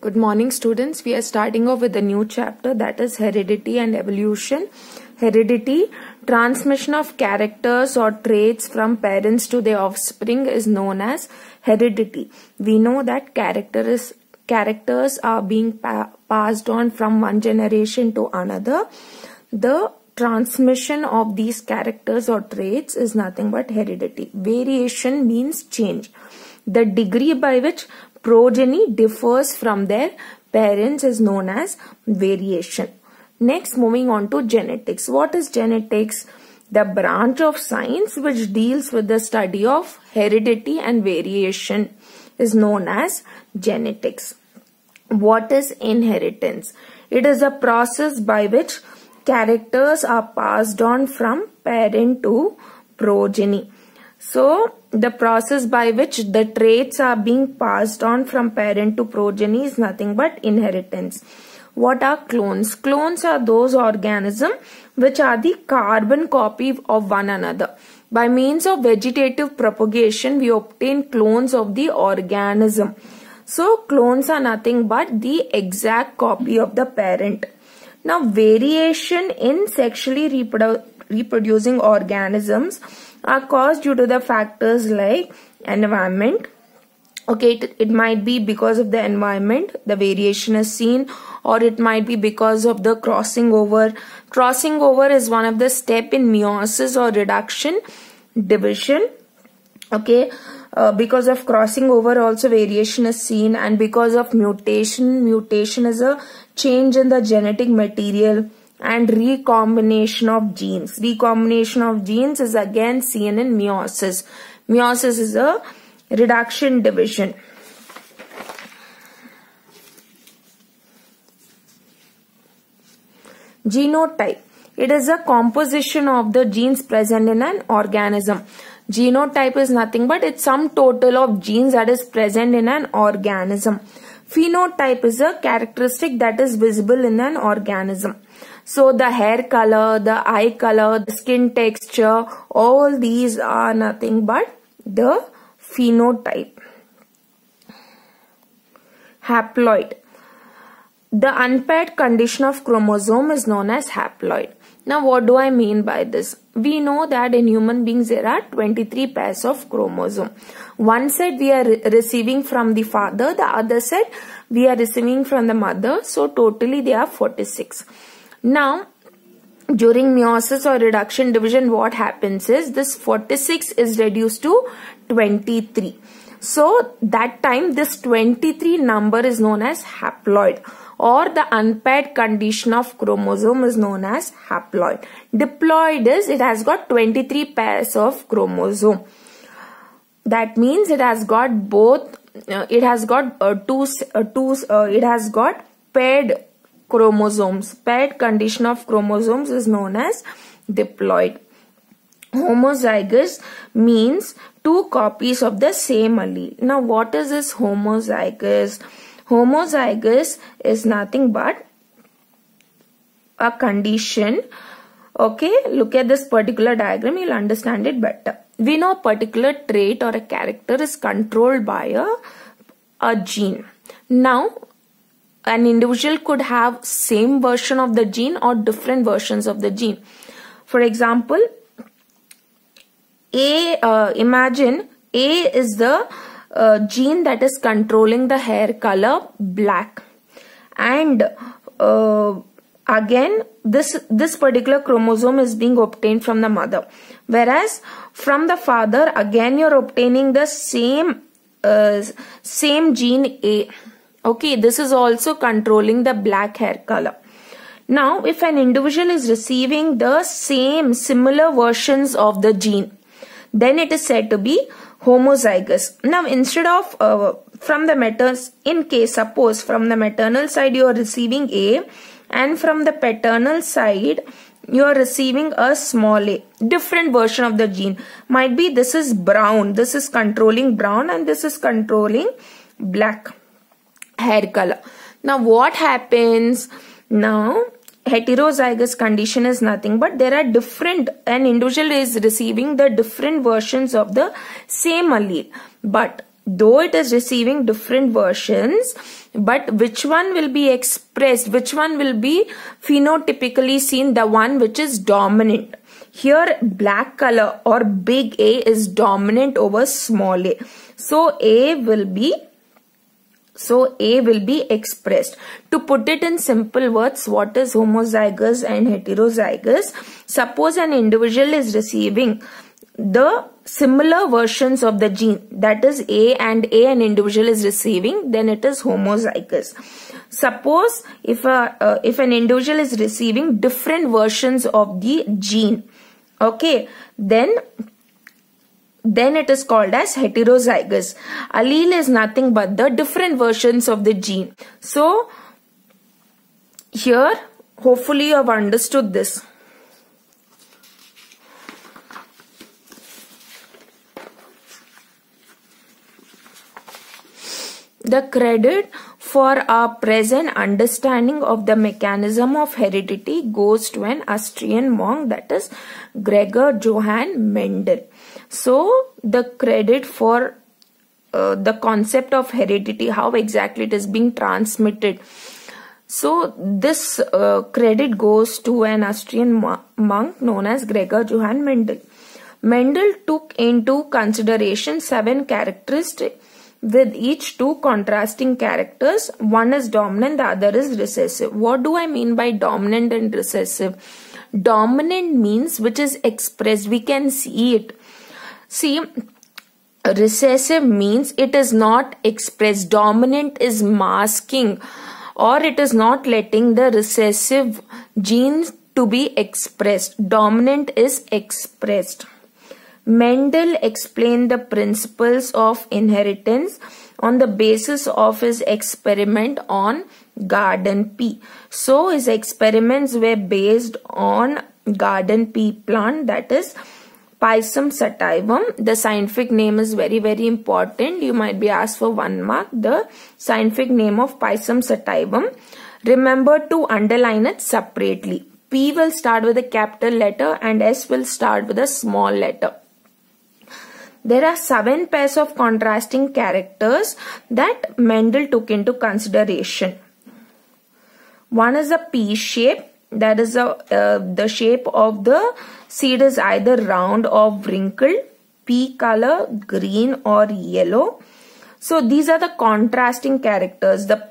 Good morning, students. We are starting off with a new chapter, that is heredity and evolution. Heredity, transmission of characters or traits from parents to their offspring is known as heredity. We know that characters are being passed on from one generation to another. The transmission of these characters or traits is nothing but heredity. Variation means change. The degree by which progeny differs from their parents is known as variation. Next, moving on to genetics. What is genetics? The branch of science which deals with the study of heredity and variation is known as genetics. What is inheritance? It is a process by which characters are passed on from parent to progeny. So, the process by which the traits are being passed on from parent to progeny is nothing but inheritance. What are clones? Clones are those organisms which are the carbon copy of one another. By means of vegetative propagation, we obtain clones of the organism. So, clones are nothing but the exact copy of the parent. Now, variation in sexually reproducing organisms are caused due to the factors like environment. Okay, it might be because of the environment the variation is seen, or it might be because of the crossing over. Crossing over is one of the steps in meiosis or reduction division. Okay, because of crossing over also variation is seen, and because of mutation is a change in the genetic material, and recombination of genes. Recombination of genes is again seen in meiosis. Meiosis is a reduction division. Genotype. It is a composition of the genes present in an organism. Genotype is nothing but it's sum total of genes that is present in an organism. Phenotype is a characteristic that is visible in an organism. So the hair color, the eye color, the skin texture, all these are nothing but the phenotype. Haploid. The unpaired condition of chromosome is known as haploid. Now what do I mean by this? We know that in human beings there are 23 pairs of chromosome. One set we are receiving from the father, the other set we are receiving from the mother. So totally there are 46. Now, during meiosis or reduction division, what happens is this 46 is reduced to 23. So, that time this 23 number is known as haploid, or the unpaired condition of chromosome is known as haploid. Diploid is it has got 23 pairs of chromosome. That means it has got both. It has got paired chromosomes. Paired condition of chromosomes is known as diploid. Homozygous means two copies of the same allele. Now what is this homozygous? Homozygous is nothing but a condition. Okay, look at this particular diagram, you'll understand it better. We know a particular trait or a character is controlled by a gene. Now, an individual could have same version of the gene or different versions of the gene. For example, imagine A is the gene that is controlling the hair color black, and again this particular chromosome is being obtained from the mother, whereas from the father again you're obtaining the same gene A. Okay, this is also controlling the black hair color. Now, if an individual is receiving the similar versions of the gene, then it is said to be homozygous. Now, instead of suppose from the maternal side you are receiving A, and from the paternal side you are receiving a small a, different version of the gene. Might be this is brown, this is controlling brown, and this is controlling black hair color. Now what happens? Now heterozygous condition is nothing but there are an individual is receiving the different versions of the same allele, but though it is receiving different versions, but which one will be expressed, which one will be phenotypically seen? The one which is dominant. Here black color or big A is dominant over small a. So A will be expressed. To put it in simple words, what is homozygous and heterozygous? Suppose an individual is receiving the similar versions of the gene, that is A and an individual is receiving, then it is homozygous. Suppose if an individual is receiving different versions of the gene, okay, then it is called as heterozygous. Allele is nothing but the different versions of the gene. So here hopefully you have understood this. The credit for our present understanding of the mechanism of heredity goes to an Austrian monk, that is Gregor Johann Mendel. So the credit for the concept of heredity, how exactly it is being transmitted. So this credit goes to an Austrian monk known as Gregor Johann Mendel. Mendel took into consideration 7 characteristics, with each 2 contrasting characters. One is dominant, the other is recessive. What do I mean by dominant and recessive? Dominant means which is expressed, we can see it. See, recessive means it is not expressed. Dominant is masking, or it is not letting the recessive genes to be expressed. Dominant is expressed. Mendel explained the principles of inheritance on the basis of his experiment on garden pea. So his experiments were based on garden pea plant, that is Pisum sativum. The scientific name is very, very important. You might be asked for 1 mark. The scientific name of Pisum sativum. Remember to underline it separately. P will start with a capital letter and S will start with a small letter. There are 7 pairs of contrasting characters that Mendel took into consideration. One is a pea shape, that is the shape of the seed is either round or wrinkled, pea color green or yellow. So these are the contrasting characters. The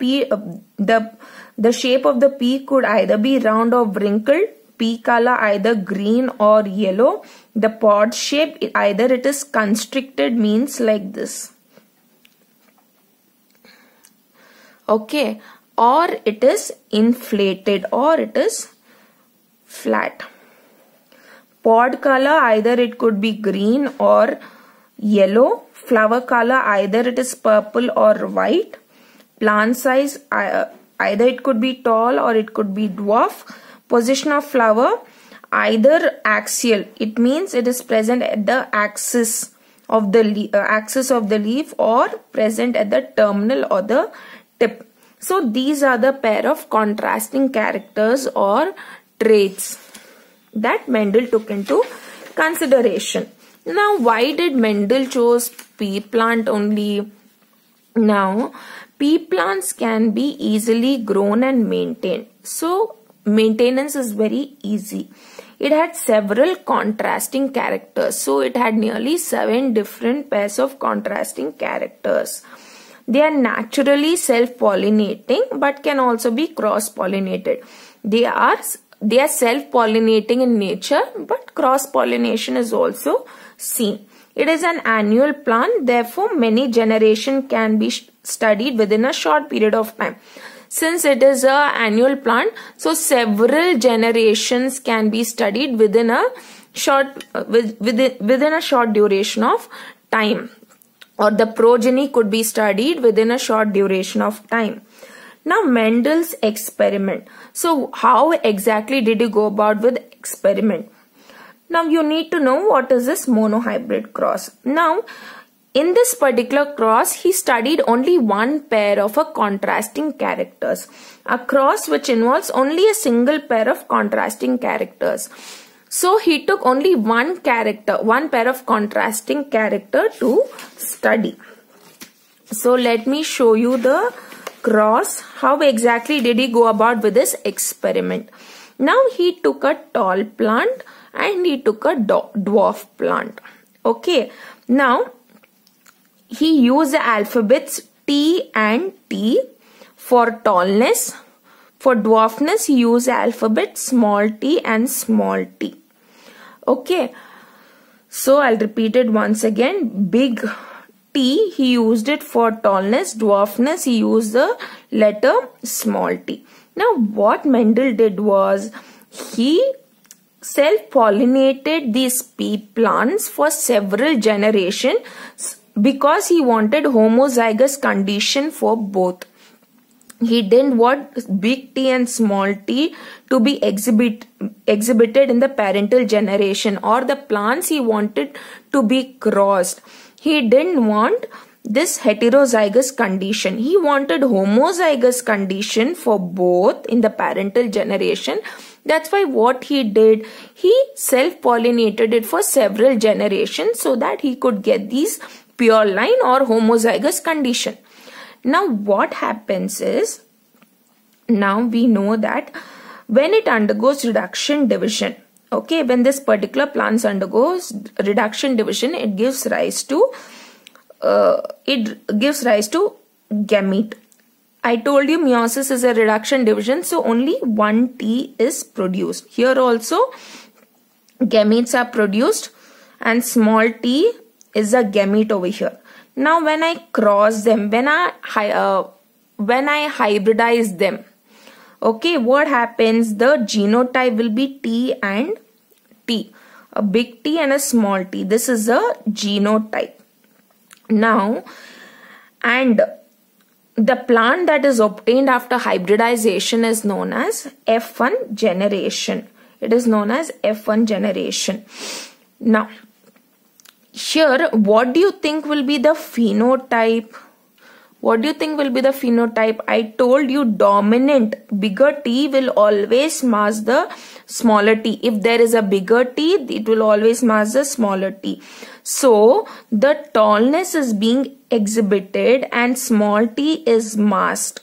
shape of the pea could either be round or wrinkled, pea color either green or yellow. The pod shape, either it is constricted, means like this, okay, or it is inflated, or it is flat. Pod color, either it could be green or yellow. Flower color, either it is purple or white. Plant size, either it could be tall or it could be dwarf. Position of flower, either axial, it means it is present at the axis of the leaf, or present at the terminal or the tip. So these are the pair of contrasting characters or traits that Mendel took into consideration. Now, why did Mendel choose pea plant only? Now, pea plants can be easily grown and maintained. So maintenance is very easy. It had several contrasting characters. So it had nearly 7 different pairs of contrasting characters. They are naturally self-pollinating but can also be cross-pollinated. They are self-pollinating in nature, but cross-pollination is also seen. It is an annual plant, therefore many generations can be studied within a short period of time. Since it is an annual plant, so several generations can be studied within a short duration of time, or the progeny could be studied within a short duration of time. Now, Mendel's experiment. So how exactly did he go about with experiment? Now you need to know what is this monohybrid cross. Now in this particular cross, he studied only 1 pair of a contrasting characters. A cross which involves only a single pair of contrasting characters. So he took only 1 pair of contrasting character to study. So let me show you the cross. How exactly did he go about with this experiment? Now he took a tall plant and he took a dwarf plant. Okay. Now he used the alphabets T and T for tallness. For dwarfness, he used the alphabet small t and small t. Okay. So I'll repeat it once again. Big T, he used it for tallness. Dwarfness, he used the letter small t. Now what Mendel did was, he self-pollinated these pea plants for several generations because he wanted homozygous condition for both. He didn't want big T and small t to be exhibited in the parental generation, or the plants he wanted to be crossed. He didn't want this heterozygous condition. He wanted homozygous condition for both in the parental generation. That's why what he did, he self-pollinated it for several generations so that he could get these pure line or homozygous condition. Now what happens is, now we know that when it undergoes reduction division, okay, when this particular plant undergoes reduction division, it gives rise to gamete. I told you meiosis is a reduction division, so only one T is produced. Here also gametes are produced and small t is a gamete over here. Now when I cross them, when I hybridize them, okay, what happens? The genotype will be T and T. A big T and a small t. This is a genotype. Now, and the plant that is obtained after hybridization is known as F1 generation. It is known as F1 generation. Now, here, what do you think will be the phenotype? What do you think will be the phenotype? I told you dominant bigger T will always mask the smaller t. If there is a bigger T, it will always mask the smaller t. So the tallness is being exhibited and small t is masked.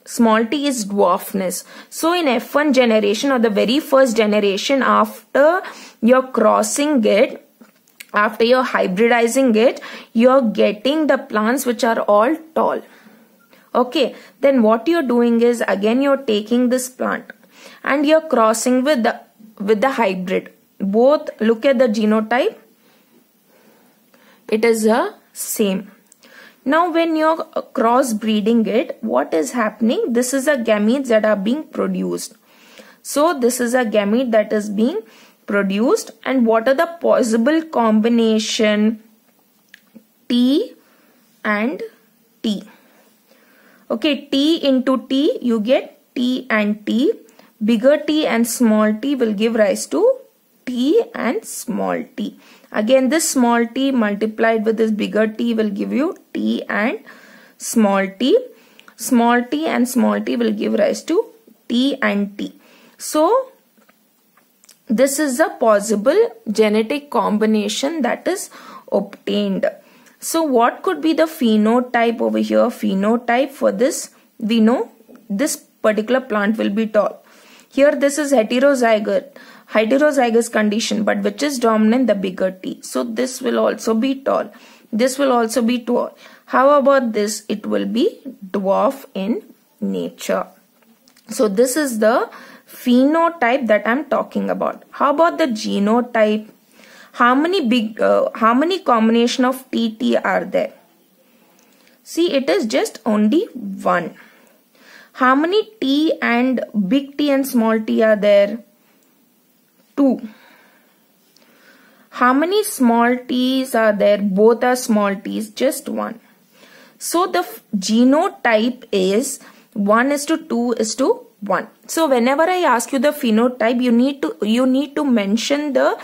Small t is dwarfness. So in F1 generation, or the very first generation after you're crossing it, after you're hybridizing it, you're getting the plants which are all tall. Okay, then what you're doing is, again you're taking this plant and you're crossing with the hybrid. Both, look at the genotype, it is the same. Now when you're cross breeding it, what is happening? This is a gametes that are being produced. So this is a gamete that is being produced, and what are the possible combination? T and T. Okay, T into T, you get T and T. Bigger T and small t will give rise to T and small t. Again, this small t multiplied with this bigger T will give you T and small t. Small t and small t will give rise to T and T. So this is a possible genetic combination that is obtained. So what could be the phenotype over here? Phenotype for this, we know this particular plant will be tall. Here this is heterozygous condition, but which is dominant? The bigger T. So this will also be tall. This will also be tall. How about this? It will be dwarf in nature. So this is the phenotype that I'm talking about. How about the genotype? How many combination of TT are there? See, it is just only one. How many T and big T and small t are there? 2. How many small t's are there? Both are small t's, just 1. So the genotype is 1:2:1. So whenever I ask you the phenotype, you need to mention the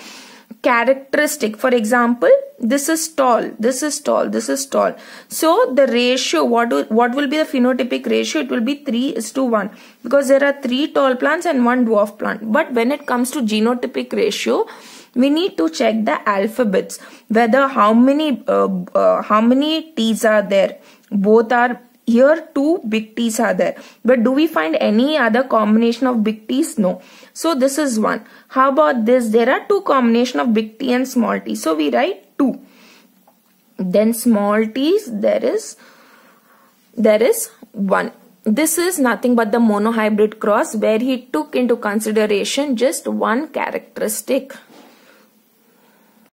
characteristic. For example, this is tall, this is tall, this is tall. So the ratio, what will be the phenotypic ratio? It will be 3:1, because there are 3 tall plants and 1 dwarf plant. But when it comes to genotypic ratio, we need to check the alphabets, whether how many T's are there. both are here. Two big T's are there, but do we find any other combination of big T's? No. So this is one. How about this? There are two combination of big T and small t, so we write 2. Then small t's, there is 1. This is nothing but the monohybrid cross, where he took into consideration just one characteristic.